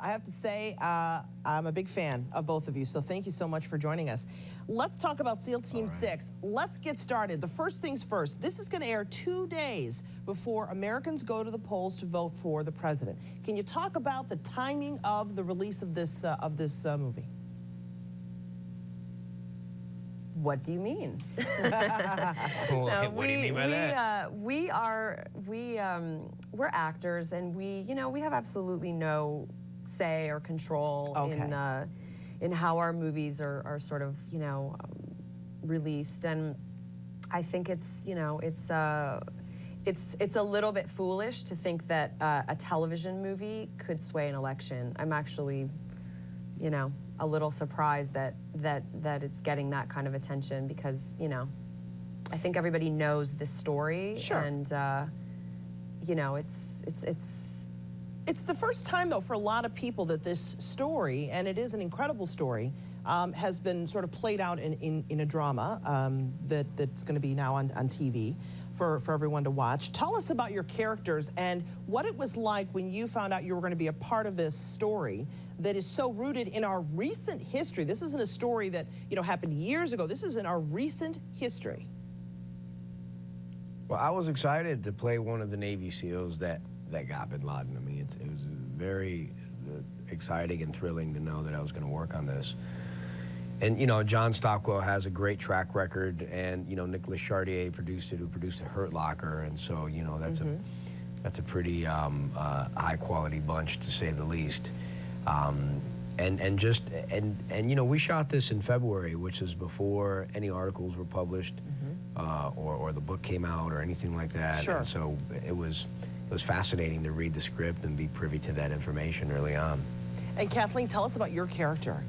I have to say, I'm a big fan of both of you, so thank you so much for joining us. Let's talk about SEAL Team 6. Let's get started. The first things first, this is going to air 2 days before Americans go to the polls to vote for the president. Can you talk about the timing of the release of this movie? What do you mean? What do you mean by that? We're actors, and we have absolutely no say or control in how our movies are sort of released. And I think it's a little bit foolish to think that a television movie could sway an election. I'm actually, a little surprised that it's getting that kind of attention, because I think everybody knows this story. Sure. And It's the first time, though, for a lot of people that this story, and it is an incredible story, has been sort of played out in a drama that's going to be now on TV for everyone to watch. Tell us about your characters and what it was like when you found out you were going to be a part of this story that is so rooted in our recent history. This isn't a story that happened years ago. This is in our recent history. Well, I was excited to play one of the Navy SEALs that got Bin Laden. I mean, it was very exciting and thrilling to know that I was going to work on this. And, John Stockwell has a great track record, and, Nicholas Chartier produced it, who produced The Hurt Locker, and so, that's a pretty high-quality bunch, to say the least. We shot this in February, which is before any articles were published, or the book came out or anything like that. Sure. And so it was fascinating to read the script and be privy to that information early on. And Kathleen, tell us about your character.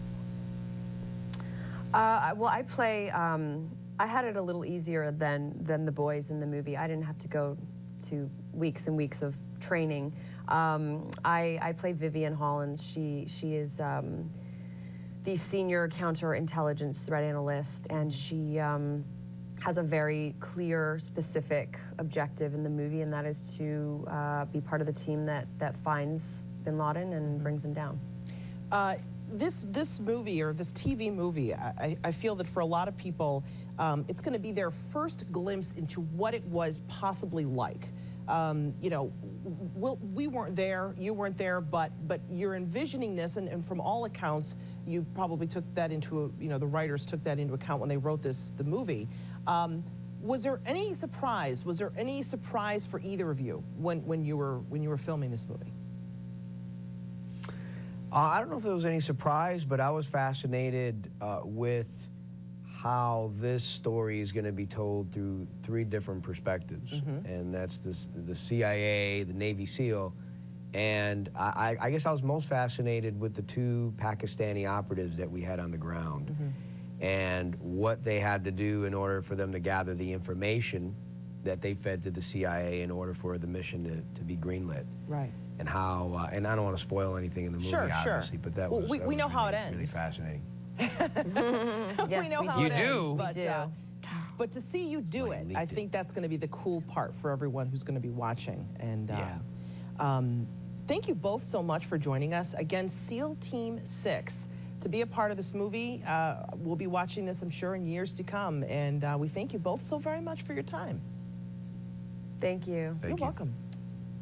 Well, I play. I had it a little easier than the boys in the movie. I didn't have to go to weeks and weeks of training. I play Vivian Hollins. She is the senior counterintelligence threat analyst, and she has a very clear, specific objective in the movie, and that is to be part of the team that finds Bin Laden and brings him down. This movie, or this TV movie, I feel that for a lot of people, it's going to be their first glimpse into what it was possibly like. We weren't there, you weren't there, but you're envisioning this, and from all accounts, you probably took that into, the writers took that into account when they wrote the movie. Was there any surprise? Was there any surprise for either of you when you were filming this movie? I don't know if there was any surprise, but I was fascinated with how this story is going to be told through 3 different perspectives. And that's the CIA, the Navy SEAL, and I guess I was most fascinated with the 2 Pakistani operatives that we had on the ground, and what they had to do in order for them to gather the information that they fed to the CIA in order for the mission to be greenlit. Right. And how, and I don't want to spoil anything in the movie, obviously, but that was, we know how it ends. Really fascinating. Yes, we know how it ends. But, but to see you do it, I think that's going to be the cool part for everyone who's going to be watching. And thank you both so much for joining us. Again, SEAL Team 6. To be a part of this movie, we'll be watching this, I'm sure, in years to come. And we thank you both so very much for your time. Thank you. You're welcome.